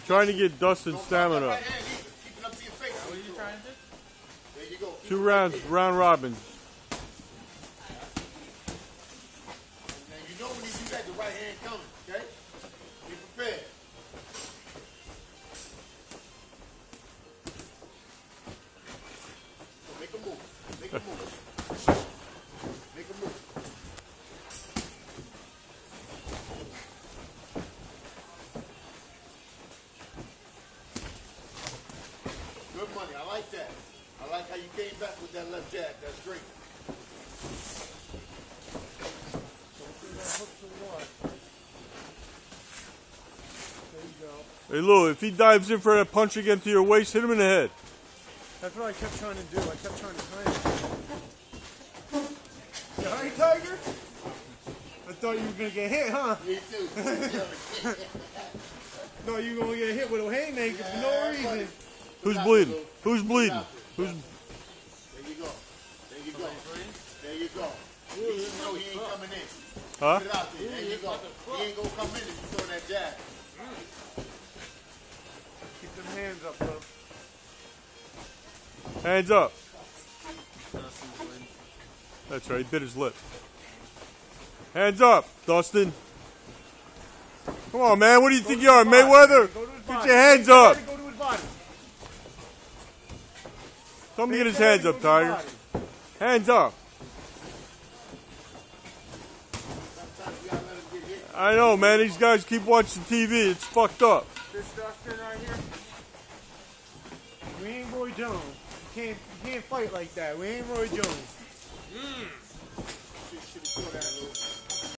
Trying to get Dustin's stamina up. Keep it up to your face. What are you trying to do? There you go. 2 rounds, round robins. Now you know when you do that, the right hand coming, okay? Be prepared. So make a move. Make a move. Make a move. Good money. I like that. I like how you came back with that left jab. That's great. Hey Lou, if he dives in for that punch again to your waist, hit him in the head. That's what I kept trying to do. I kept trying to time it. You alright, Tiger? I thought you were going to get hit, huh? Me too. No, you were going to get hit with a haymaker for no reason. Who's bleeding? Who's bleeding? Who's? There you go. There you go. There you go. You know he ain't coming in. Huh? Put it out there. There you go. He ain't gonna come in if you throw that jab. Keep them hands up, bro. Hands up. That's right, he bit his lip. Hands up, Dustin. Come on, man. What do you think you are, Mayweather? Get your hands up. Go to his body. Tell him to get his hands up, Tiger. Hands up. Sometimes you gotta let him get hit. I know, man. These guys keep watching TV. It's fucked up. This Dustin right here. We ain't Roy Jones. You can't fight like that. We ain't Roy Jones. Should have thrown that a little.